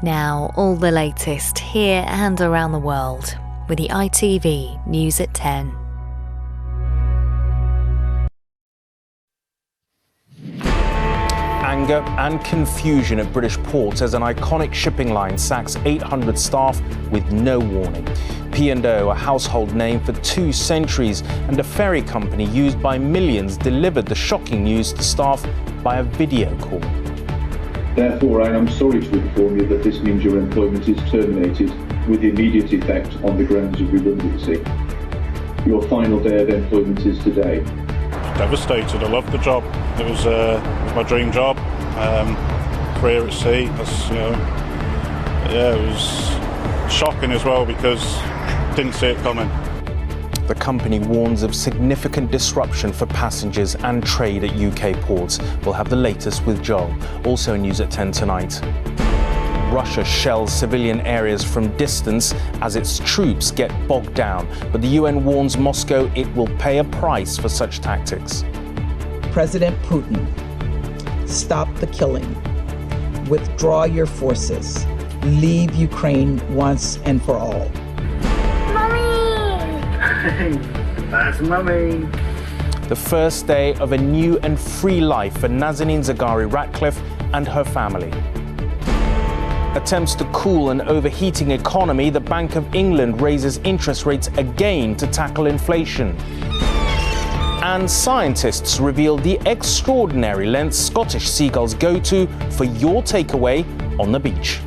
Now, all the latest here and around the world with the ITV News at 10. Anger and confusion at British ports as an iconic shipping line sacks 800 staff with no warning. P&O, a household name for 2 centuries, and a ferry company used by millions, delivered the shocking news to staff by a video call. Therefore, I am sorry to inform you that this means your employment is terminated with immediate effect on the grounds of redundancy. Your final day of employment is today. Devastated. I loved the job. It was my dream job. Career at sea. It was shocking as well because didn't see it coming. The company warns of significant disruption for passengers and trade at UK ports. We'll have the latest with Joel. Also in News at 10 tonight. Russia shells civilian areas from distance as its troops get bogged down. But the UN warns Moscow it will pay a price for such tactics. President Putin, stop the killing. Withdraw your forces. Leave Ukraine once and for all. That's Mummy. The first day of a new and free life for Nazanin Zaghari-Ratcliffe and her family. Attempts to cool an overheating economy, the Bank of England raises interest rates again to tackle inflation. And scientists reveal the extraordinary lengths Scottish seagulls go to for your takeaway on the beach.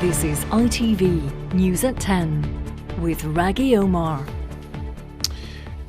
This is ITV News at 10 with Rageh Omaar.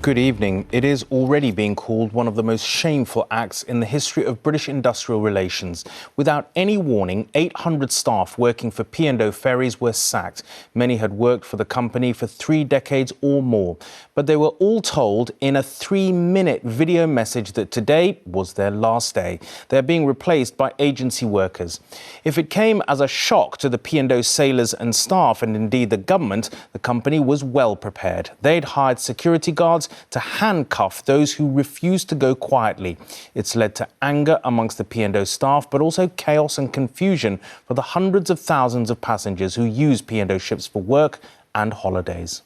Good evening. It is already being called one of the most shameful acts in the history of British industrial relations. Without any warning, 800 staff working for P&O Ferries were sacked. Many had worked for the company for 3 decades or more. But they were all told in a 3-minute video message that today was their last day. They're being replaced by agency workers. If it came as a shock to the P&O sailors and staff, and indeed the government, the company was well prepared. They'd hired security guards to handcuff those who refused to go quietly. It's led to anger amongst the P&O staff, but also chaos and confusion for the hundreds of thousands of passengers who use P&O ships for work and holidays.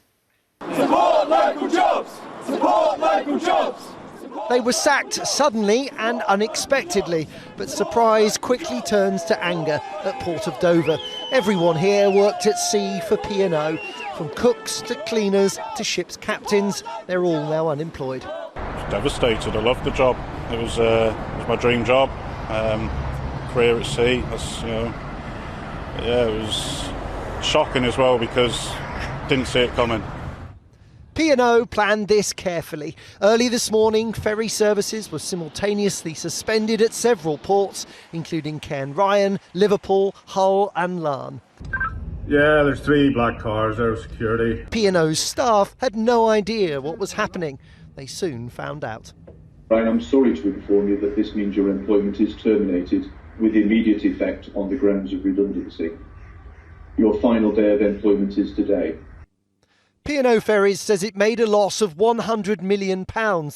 Support local jobs! Support local jobs! They were sacked suddenly and unexpectedly, but surprise quickly turns to anger at Port of Dover. Everyone here worked at sea for P&O, from cooks to cleaners to ship's captains. They're all now unemployed. Devastated. I loved the job. It was my dream job. Career at sea. It was shocking as well because didn't see it coming. P&O planned this carefully. Early this morning, ferry services were simultaneously suspended at several ports, including Cairnryan, Liverpool, Hull and Larne. Yeah, there's 3 black cars there with security. P&O's staff had no idea what was happening. They soon found out. I am sorry to inform you that this means your employment is terminated with immediate effect on the grounds of redundancy. Your final day of employment is today. P&O Ferries says it made a loss of £100 million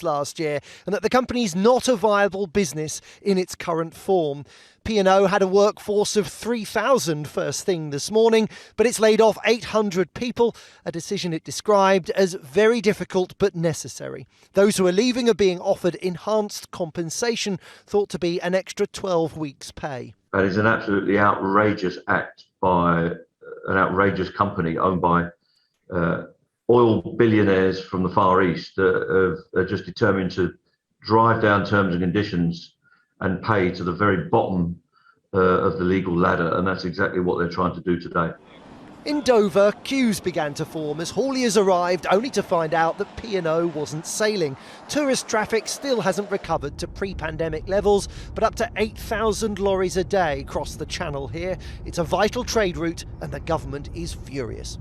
last year and that the company's not a viable business in its current form. P&O had a workforce of 3,000 first thing this morning, but it's laid off 800 people, a decision it described as very difficult but necessary. Those who are leaving are being offered enhanced compensation, thought to be an extra 12 weeks' pay. That is an absolutely outrageous act by an outrageous company owned by oil billionaires from the Far East that are just determined to drive down terms and conditions and pay to the very bottom of the legal ladder, and that's exactly what they're trying to do today. In Dover, queues began to form as hauliers arrived, only to find out that P&O wasn't sailing. Tourist traffic still hasn't recovered to pre-pandemic levels, but up to 8,000 lorries a day cross the channel here. It's a vital trade route and the government is furious.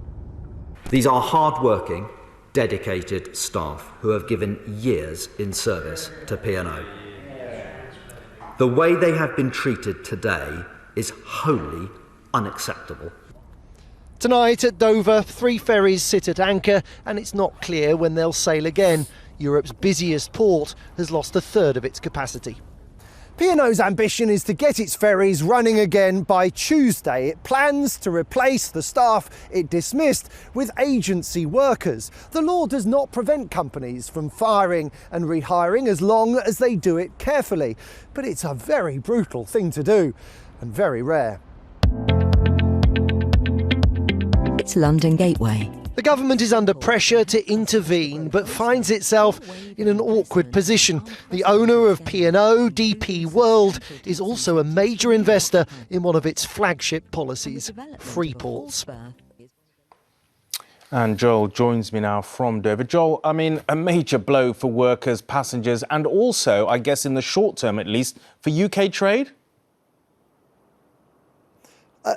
These are hard-working, dedicated staff who have given years in service to P&O. The way they have been treated today is wholly unacceptable. Tonight at Dover, 3 ferries sit at anchor and it's not clear when they'll sail again. Europe's busiest port has lost a third of its capacity. P&O's ambition is to get its ferries running again by Tuesday. It plans to replace the staff it dismissed with agency workers. The law does not prevent companies from firing and rehiring as long as they do it carefully. But it's a very brutal thing to do and very rare. It's London Gateway. The government is under pressure to intervene, but finds itself in an awkward position. The owner of P&O, DP World, is also a major investor in one of its flagship policies, free ports. And Joel joins me now from Dover. Joel, I mean, a major blow for workers, passengers, and also, I guess in the short term at least, for UK trade?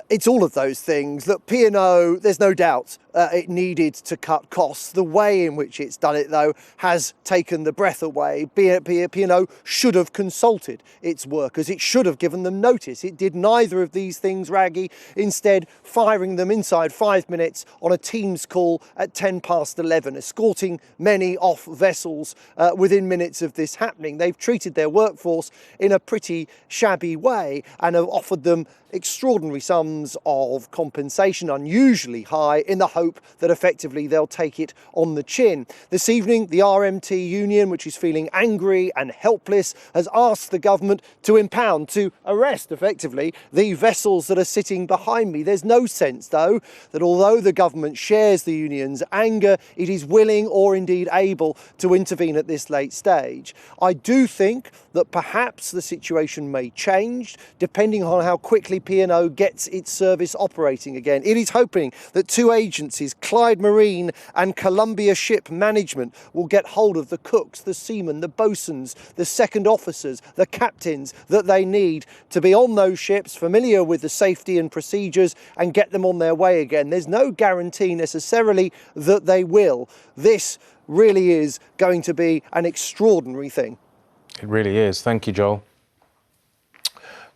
It's all of those things. Look, P&O, there's no doubt it needed to cut costs. The way in which it's done it, though, has taken the breath away. P&O should have consulted its workers. It should have given them notice. It did neither of these things, Rageh, instead firing them inside 5 minutes on a Teams call at 11:10, escorting many off vessels within minutes of this happening. They've treated their workforce in a pretty shabby way and have offered them extraordinary sums of compensation, unusually high, in the hope that effectively they'll take it on the chin. This evening, the RMT union, which is feeling angry and helpless, has asked the government to impound, to arrest effectively the vessels that are sitting behind me. There's no sense, though, that although the government shares the union's anger, it is willing or indeed able to intervene at this late stage. I do think that perhaps the situation may change depending on how quickly P&O gets its service operating again. It is hoping that 2 agencies, Clyde Marine and Columbia Ship Management, will get hold of the cooks, the seamen, the bosuns, the second officers, the captains that they need to be on those ships, familiar with the safety and procedures, and get them on their way again. There's no guarantee necessarily that they will. This really is going to be an extraordinary thing. It really is. Thank you, Joel.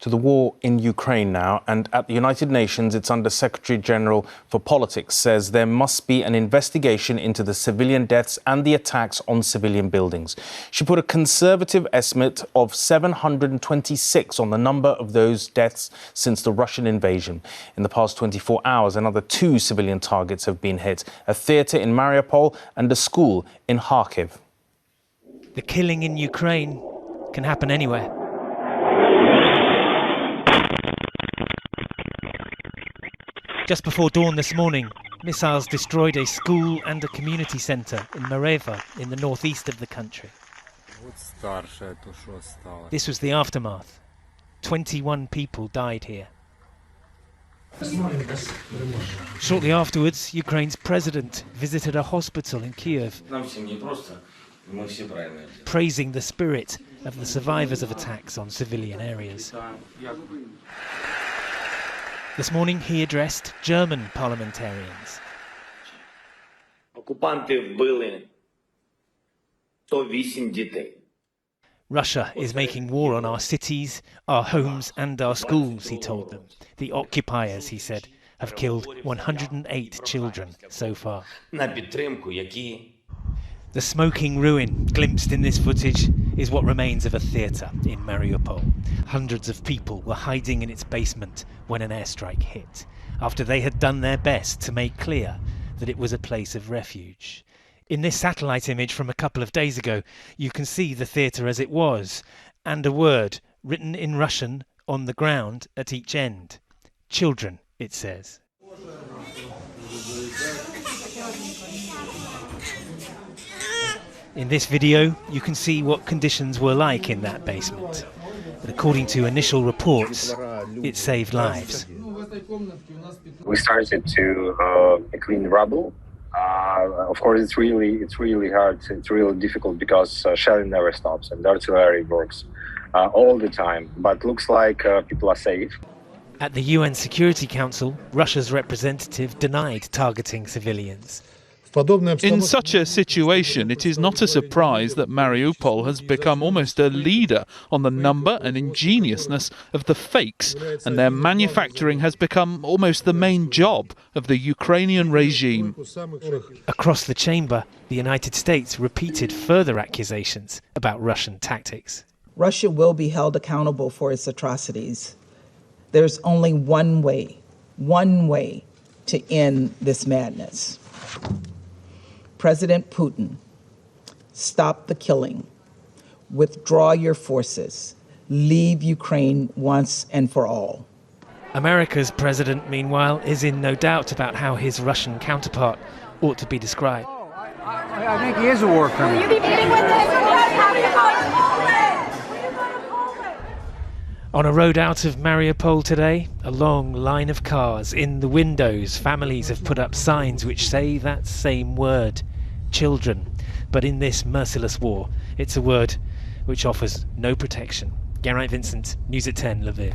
To the war in Ukraine now, and at the United Nations, its Under-Secretary General for Politics says there must be an investigation into the civilian deaths and the attacks on civilian buildings. She put a conservative estimate of 726 on the number of those deaths since the Russian invasion. In the past 24 hours, another 2 civilian targets have been hit, a theatre in Mariupol and a school in Kharkiv. The killing in Ukraine can happen anywhere. Just before dawn this morning, missiles destroyed a school and a community centre in Mareva, in the northeast of the country. This was the aftermath. 21 people died here. Shortly afterwards, Ukraine's president visited a hospital in Kiev, praising the spirit of the survivors of attacks on civilian areas. This morning he addressed German parliamentarians. Russia is making war on our cities, our homes and our schools, he told them. The occupiers, he said, have killed 108 children so far. The smoking ruin glimpsed in this footage is what remains of a theatre in Mariupol. Hundreds of people were hiding in its basement when an airstrike hit, after they had done their best to make clear that it was a place of refuge. In this satellite image from a couple of days ago, you can see the theatre as it was, and a word written in Russian on the ground at each end. Children, it says. In this video, you can see what conditions were like in that basement. But according to initial reports, it saved lives. We started to clean rubble. Of course, it's really hard. It's really difficult because shelling never stops and artillery works all the time. But looks like people are safe. At the UN Security Council, Russia's representative denied targeting civilians. In such a situation, it is not a surprise that Mariupol has become almost a leader on the number and ingeniousness of the fakes, and their manufacturing has become almost the main job of the Ukrainian regime. Across the chamber, the United States repeated further accusations about Russian tactics. Russia will be held accountable for its atrocities. There's only one way to end this madness. President Putin, stop the killing, withdraw your forces, leave Ukraine once and for all. America's president, meanwhile, is in no doubt about how his Russian counterpart ought to be described. I think he is a war criminal. Will you be meeting with On a road out of Mariupol today, a long line of cars. In the windows, families have put up signs which say that same word, children. But in this merciless war, it's a word which offers no protection. Geraint Vincent, News at 10, Lviv.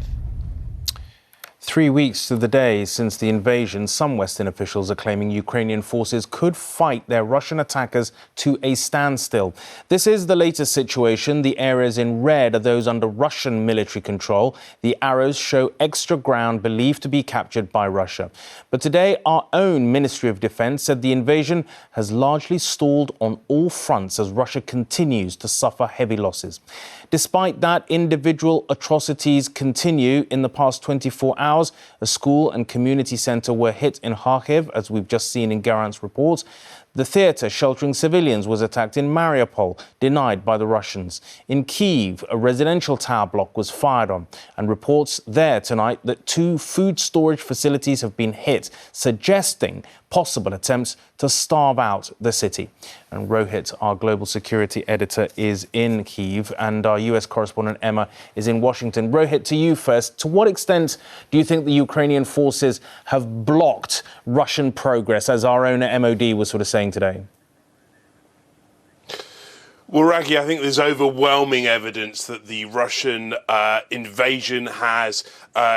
3 weeks to the day since the invasion, some Western officials are claiming Ukrainian forces could fight their Russian attackers to a standstill. This is the latest situation. The areas in red are those under Russian military control. The arrows show extra ground believed to be captured by Russia. But today, our own Ministry of Defense said the invasion has largely stalled on all fronts as Russia continues to suffer heavy losses. Despite that, individual atrocities continue. In the past 24 hours, a school and community centre were hit in Rageh, as we've just seen in Geraint's report. The theatre sheltering civilians was attacked in Mariupol, denied by the Russians. In Kyiv, a residential tower block was fired on, and reports there tonight that 2 food storage facilities have been hit, suggesting possible attempts to starve out the city. And Rohit, our global security editor, is in Kyiv, and our US correspondent Emma is in Washington. Rohit, to you first. To what extent do you think the Ukrainian forces have blocked Russian progress, as our own MOD was sort of saying today? Well, Rageh, I think there's overwhelming evidence that the Russian invasion has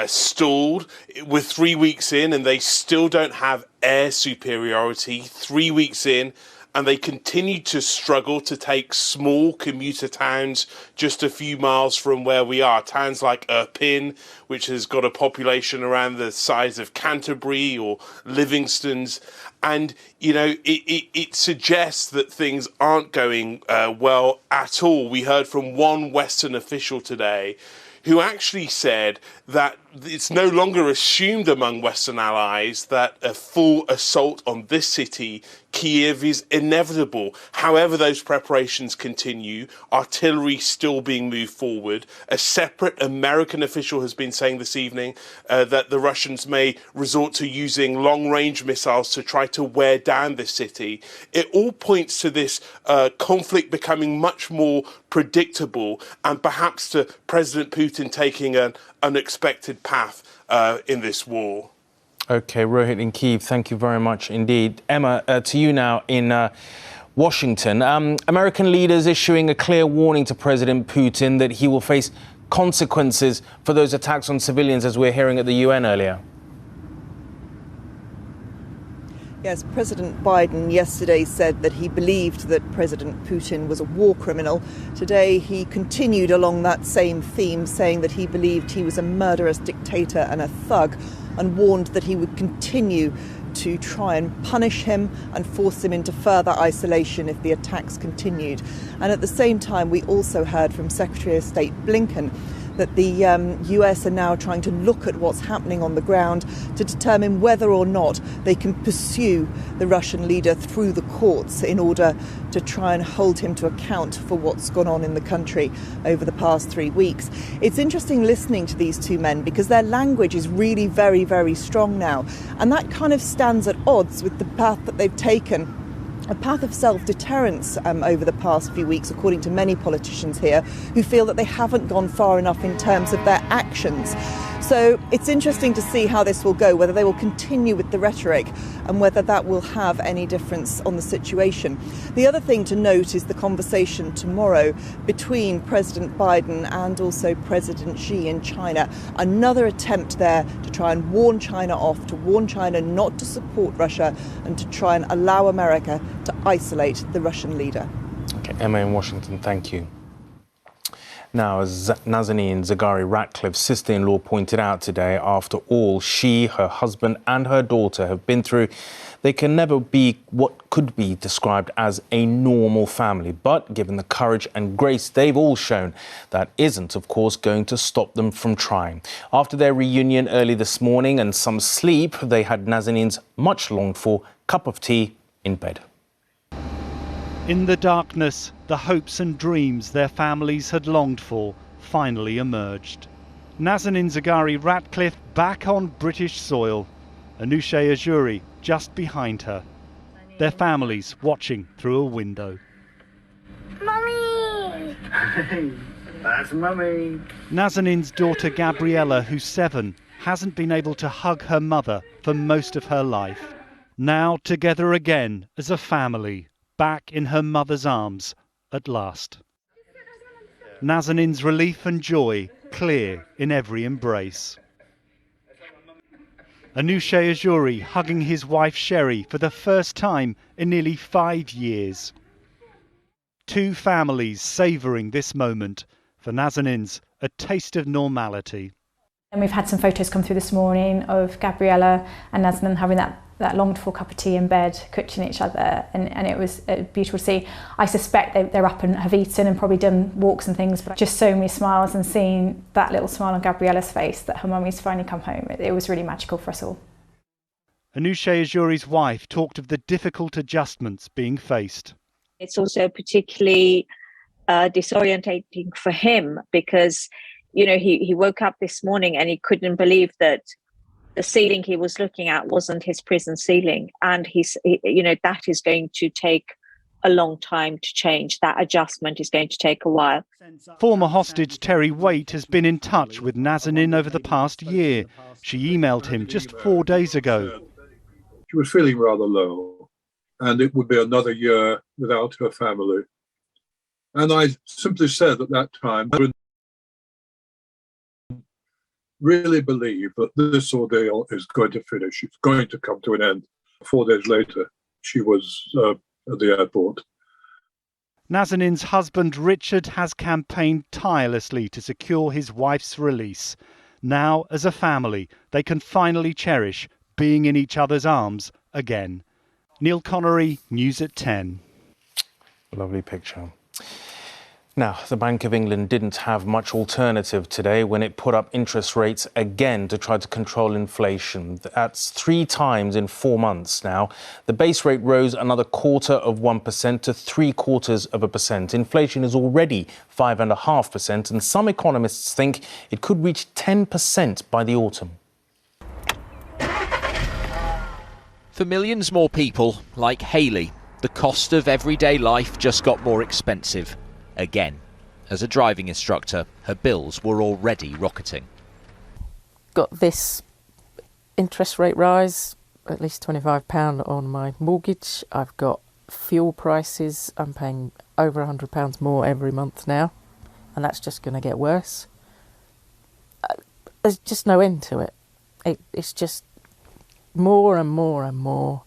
stalled. We're 3 weeks in and they still don't have air superiority. 3 weeks in, and they continue to struggle to take small commuter towns just a few miles from where we are. Towns like Irpin, which has got a population around the size of Canterbury or Livingston's. And, you know, it suggests that things aren't going well at all. We heard from one Western official today who actually said that it's no longer assumed among Western allies that a full assault on this city, Kyiv, is inevitable. However, those preparations continue, artillery still being moved forward. A separate American official has been saying this evening that the Russians may resort to using long-range missiles to try to wear down this city. It all points to this conflict becoming much more predictable, and perhaps to President Putin taking an unexpected path in this war. OK, Rohit in Kyiv, thank you very much indeed. Emma, to you now in Washington. American leaders issuing a clear warning to President Putin that he will face consequences for those attacks on civilians, as we're hearing at the UN earlier. Yes, President Biden yesterday said that he believed that President Putin was a war criminal. Today he continued along that same theme, saying that he believed he was a murderous dictator and a thug, and warned that he would continue to try and punish him and force him into further isolation if the attacks continued. And at the same time, we also heard from Secretary of State Blinken that the US are now trying to look at what's happening on the ground to determine whether or not they can pursue the Russian leader through the courts in order to try and hold him to account for what's gone on in the country over the past 3 weeks. It's interesting listening to these two men because their language is really very, very strong now. And that kind of stands at odds with the path that they've taken, a path of self-deterrence over the past few weeks, according to many politicians here, who feel that they haven't gone far enough in terms of their actions. So it's interesting to see how this will go, whether they will continue with the rhetoric and whether that will have any difference on the situation. The other thing to note is the conversation tomorrow between President Biden and also President Xi in China. Another attempt there to try and warn China off, to warn China not to support Russia and to try and allow America to isolate the Russian leader. Okay, Emma in Washington, thank you. Now, as Nazanin Zaghari-Ratcliffe's sister-in-law pointed out today, after all she, her husband and her daughter have been through, they can never be what could be described as a normal family. But given the courage and grace they've all shown, that isn't, of course, going to stop them from trying. After their reunion early this morning and some sleep, they had Nazanin's much longed-for cup of tea in bed. In the darkness, the hopes and dreams their families had longed for finally emerged. Nazanin Zaghari-Ratcliffe back on British soil. Anousheh Ajouri just behind her. Their families watching through a window. Mummy! That's Mummy. Nazanin's daughter Gabriella, who's 7, hasn't been able to hug her mother for most of her life. Now together again as a family. Back in her mother's arms at last. Nazanin's relief and joy clear in every embrace. Anousheh Ajouri hugging his wife Sherry for the first time in nearly 5 years. Two families savouring this moment. For Nazanin's, a taste of normality. And we've had some photos come through this morning of Gabriella and Nazanin having that longed for cup of tea in bed, coaching each other, and it was beautiful to see. I suspect they're up and have eaten and probably done walks and things, but just so many smiles and seeing that little smile on Gabriella's face that her mummy's finally come home, it was really magical for us all. Anousheh Ajouri's wife talked of the difficult adjustments being faced. It's also particularly disorientating for him because, you know, he woke up this morning and he couldn't believe that the ceiling he was looking at wasn't his prison ceiling, and that is going to take a long time to change. That adjustment is going to take a while. Former hostage Terry Waite has been in touch with Nazanin over the past year. She emailed him just 4 days ago. She was feeling rather low, and it would be another year without her family. And I simply said at that time, really believe that this ordeal is going to finish. It's going to come to an end. 4 days later, she was at the airport. Nazanin's husband Richard has campaigned tirelessly to secure his wife's release. Now, as a family, they can finally cherish being in each other's arms again. Neil Connery, News at 10. Lovely picture. Now, the Bank of England didn't have much alternative today when it put up interest rates again to try to control inflation. That's 3 times in 4 months now. The base rate rose another 0.25% to 0.75%. Inflation is already 5.5%, and some economists think it could reach 10% by the autumn. For millions more people, like Hayley, the cost of everyday life just got more expensive. Again. As a driving instructor, her bills were already rocketing. Got this interest rate rise, at least £25 on my mortgage. I've got fuel prices. I'm paying over £100 more every month now, and that's just going to get worse. There's just no end to it. It's just more and more and more.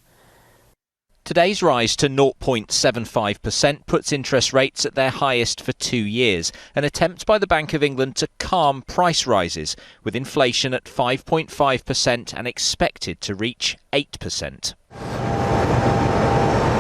Today's rise to 0.75% puts interest rates at their highest for 2 years, an attempt by the Bank of England to calm price rises, with inflation at 5.5% and expected to reach 8%.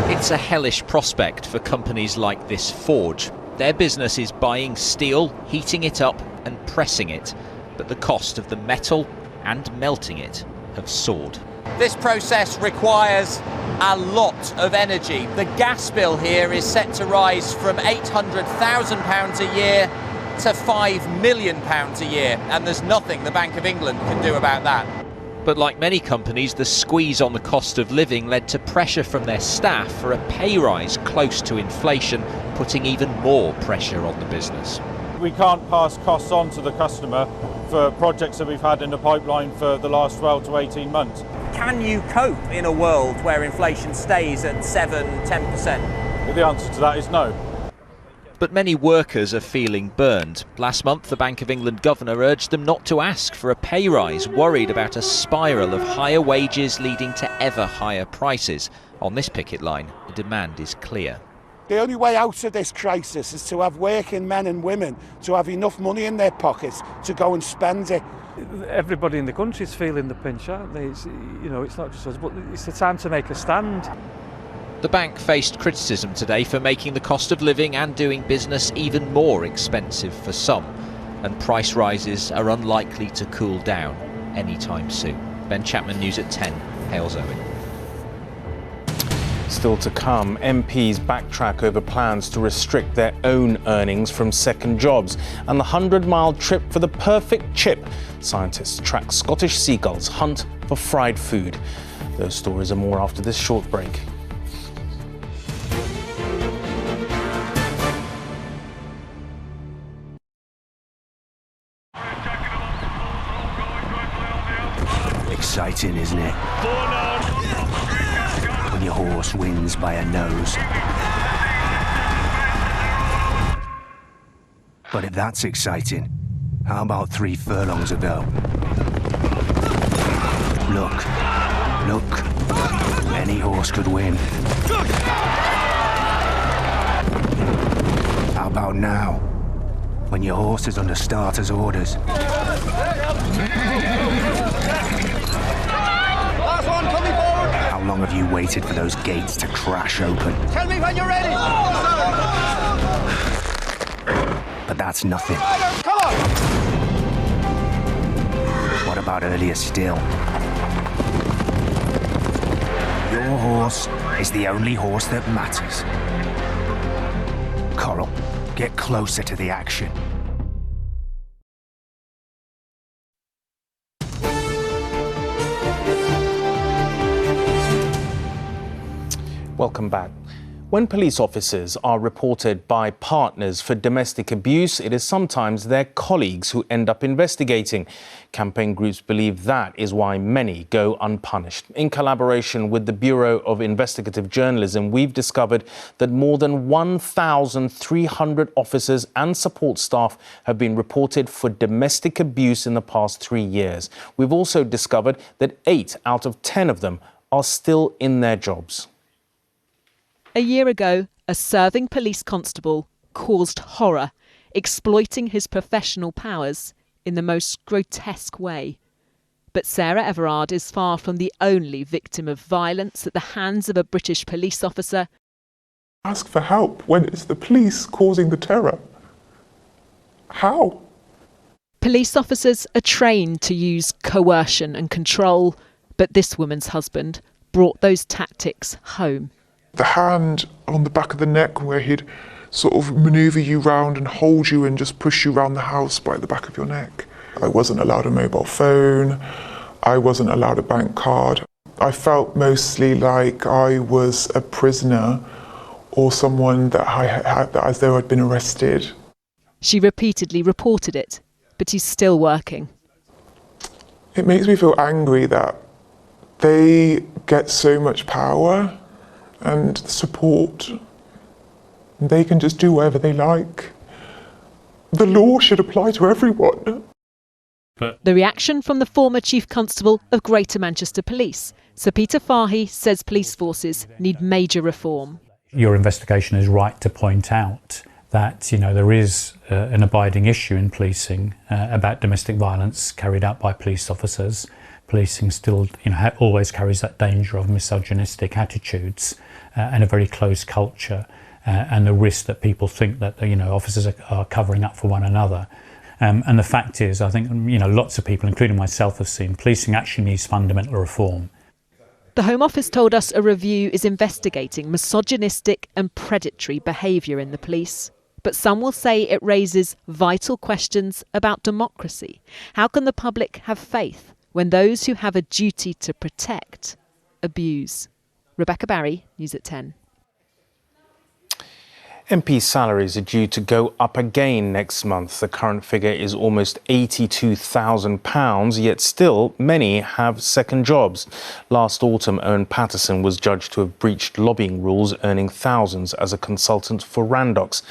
It's a hellish prospect for companies like this forge. Their business is buying steel, heating it up and pressing it, but the cost of the metal and melting it have soared. This process requires a lot of energy. The gas bill here is set to rise from £800,000 a year to £5 million a year, and there's nothing the Bank of England can do about that. But like many companies, the squeeze on the cost of living led to pressure from their staff for a pay rise close to inflation, putting even more pressure on the business. We can't pass costs on to the customer for projects that we've had in the pipeline for the last 12 to 18 months. Can you cope in a world where inflation stays at 7-10%? The answer to that is no. But many workers are feeling burned. Last month, the Bank of England governor urged them not to ask for a pay rise, worried about a spiral of higher wages leading to ever higher prices. On this picket line, the demand is clear. The only way out of this crisis is to have working men and women to have enough money in their pockets to go and spend it. Everybody in the country is feeling the pinch, aren't they? It's not just us, but it's the time to make a stand. The bank faced criticism today for making the cost of living and doing business even more expensive for some, and price rises are unlikely to cool down anytime soon. Ben Chapman, News at 10, Hales Owen. Still to come, MPs backtrack over plans to restrict their own earnings from second jobs, and the 100-mile trip for the perfect chip. Scientists track Scottish seagulls' hunt for fried food. Those stories and more after this short break. Exciting, isn't it? When your horse wins by a nose. But if that's exciting, how about 3 furlongs ago? Look. Any horse could win. How about now, when your horse is under starter's orders? Last one, coming forward. How long have you waited for those gates to crash open? Tell me when you're ready. But that's nothing. Come on. What about earlier still? Your horse is the only horse that matters. Coral, get closer to the action. Welcome back. When police officers are reported by partners for domestic abuse, it is sometimes their colleagues who end up investigating. Campaign groups believe that is why many go unpunished. In collaboration with the Bureau of Investigative Journalism, we've discovered that more than 1,300 officers and support staff have been reported for domestic abuse in the past 3 years. We've also discovered that 8 out of 10 of them are still in their jobs. A year ago, a serving police constable caused horror, exploiting his professional powers in the most grotesque way. But Sarah Everard is far from the only victim of violence at the hands of a British police officer. Ask for help when it's the police causing the terror. How? Police officers are trained to use coercion and control, but this woman's husband brought those tactics home. The hand on the back of the neck where he'd sort of manoeuvre you round and hold you and just push you around the house by the back of your neck. I wasn't allowed a mobile phone. I wasn't allowed a bank card. I felt mostly like I was a prisoner or someone that I had as though I'd been arrested. She repeatedly reported it, but he's still working. It makes me feel angry that they get so much power and support. They can just do whatever they like. The law should apply to everyone. The reaction from the former Chief Constable of Greater Manchester Police, Sir Peter Fahy, says police forces need major reform. Your investigation is right to point out that there is an abiding issue in policing about domestic violence carried out by police officers. Policing still always carries that danger of misogynistic attitudes and a very closed culture and the risk that people think that officers are covering up for one another. And the fact is, I think lots of people, including myself, have seen policing actually needs fundamental reform. The Home Office told us a review is investigating misogynistic and predatory behaviour in the police. But some will say it raises vital questions about democracy. How can the public have faith when those who have a duty to protect abuse? Rebecca Barry, News at 10. MP salaries are due to go up again next month. The current figure is almost £82,000, yet still many have second jobs. Last autumn, Owen Patterson was judged to have breached lobbying rules, earning thousands as a consultant for Randox.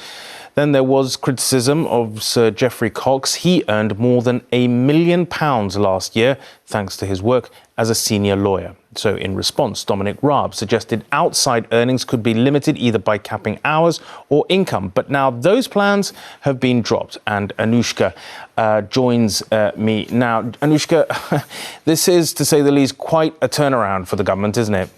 Then there was criticism of Sir Geoffrey Cox. He earned more than £1 million last year, thanks to his work as a senior lawyer. So in response, Dominic Raab suggested outside earnings could be limited either by capping hours or income. But now those plans have been dropped. And Anushka joins me now. Anushka, this is, to say the least, quite a turnaround for the government, isn't it?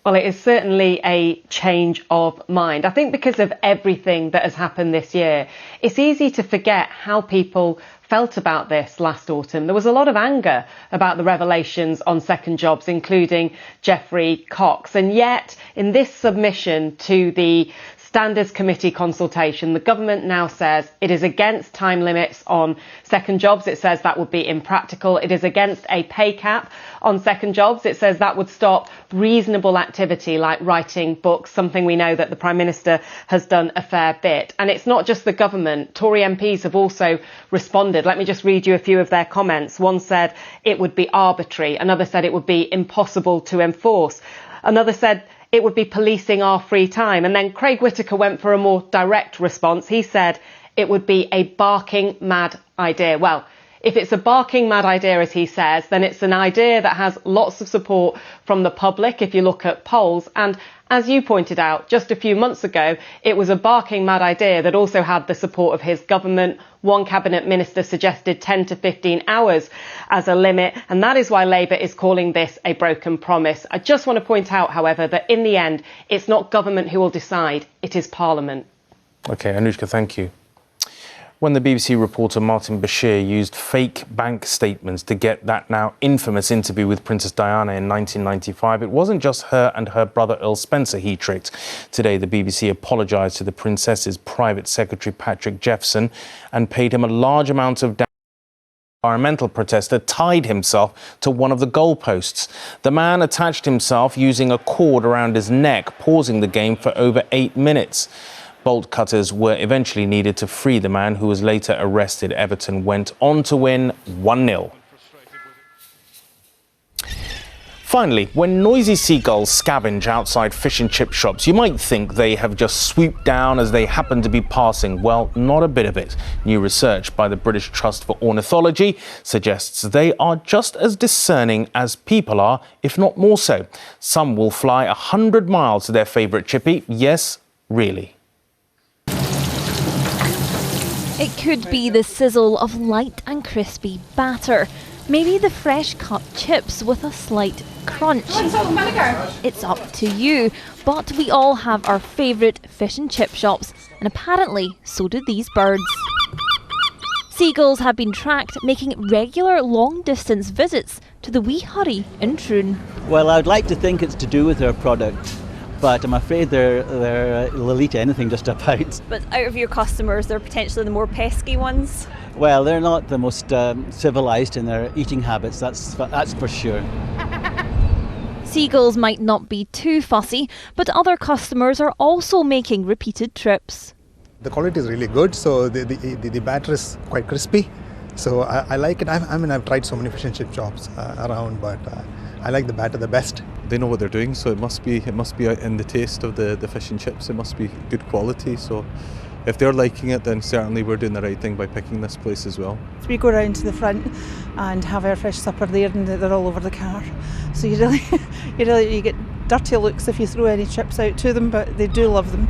Well, it is certainly a change of mind. I think because of everything that has happened this year, it's easy to forget how people felt about this last autumn. There was a lot of anger about the revelations on second jobs, including Geoffrey Cox. And yet, in this submission to the Standards Committee consultation, the government now says it is against time limits on second jobs. It says that would be impractical. It is against a pay cap on second jobs. It says that would stop reasonable activity like writing books, something we know that the Prime Minister has done a fair bit. And it's not just the government. Tory MPs have also responded. Let me just read you a few of their comments. One said it would be arbitrary. Another said it would be impossible to enforce. Another said it would be policing our free time. And then Craig Whittaker went for a more direct response. He said it would be a barking mad idea. Well, if it's a barking mad idea, as he says, then it's an idea that has lots of support from the public if you look at polls. And as you pointed out, just a few months ago, it was a barking mad idea that also had the support of his government. One cabinet minister suggested 10 to 15 hours as a limit, and that is why Labour is calling this a broken promise. I just want to point out, however, that in the end, it's not government who will decide, it is Parliament. OK, Anushka, thank you. When the BBC reporter Martin Bashir used fake bank statements to get that now infamous interview with Princess Diana in 1995, it wasn't just her and her brother Earl Spencer he tricked. Today, the BBC apologised to the Princess's private secretary Patrick Jeffson and paid him a large amount of damage. Environmental protester tied himself to one of the goalposts. The man attached himself using a cord around his neck, pausing the game for over 8 minutes. Bolt cutters were eventually needed to free the man, who was later arrested. Everton went on to win 1-0. Finally, when noisy seagulls scavenge outside fish and chip shops, you might think they have just swooped down as they happen to be passing. Well, not a bit of it. New research by the British Trust for Ornithology suggests they are just as discerning as people are, if not more so. Some will fly 100 miles to their favourite chippy. Yes, really. It could be the sizzle of light and crispy batter. Maybe the fresh cut chips with a slight crunch. It's up to you, but we all have our favourite fish and chip shops, and apparently so do these birds. Seagulls have been tracked making regular long-distance visits to the Wee Hurry in Troon. Well, I'd like to think it's to do with their product, but I'm afraid they'll eat anything just about. But out of your customers, they're potentially the more pesky ones? Well, they're not the most civilised in their eating habits, that's for sure. Seagulls might not be too fussy, but other customers are also making repeated trips. The quality is really good, so the batter is quite crispy. So I like it. I've tried so many fish and chip shops around, but I like the batter the best. They know what they're doing, so it must be in the taste of the fish and chips. It must be good quality. So if they're liking it, then certainly we're doing the right thing by picking this place as well. We go round to the front and have our fish supper there, and they're all over the car. So you get dirty looks if you throw any chips out to them, but they do love them.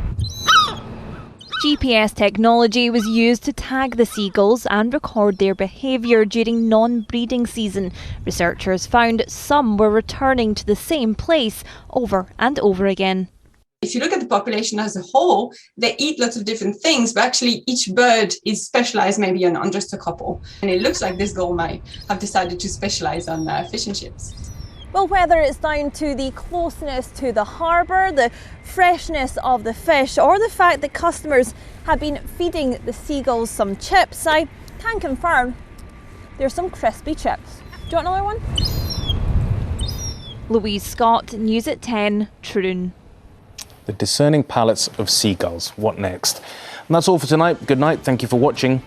GPS technology was used to tag the seagulls and record their behaviour during non-breeding season. Researchers found some were returning to the same place over and over again. If you look at the population as a whole, they eat lots of different things, but actually each bird is specialised maybe on just a couple. And it looks like this gull might have decided to specialise on fish and chips. Well, whether it's down to the closeness to the harbour, the freshness of the fish, or the fact that customers have been feeding the seagulls some chips, I can confirm there's some crispy chips. Do you want another one? Louise Scott, News at 10, Troon. The discerning palates of seagulls. What next? And that's all for tonight. Good night. Thank you for watching.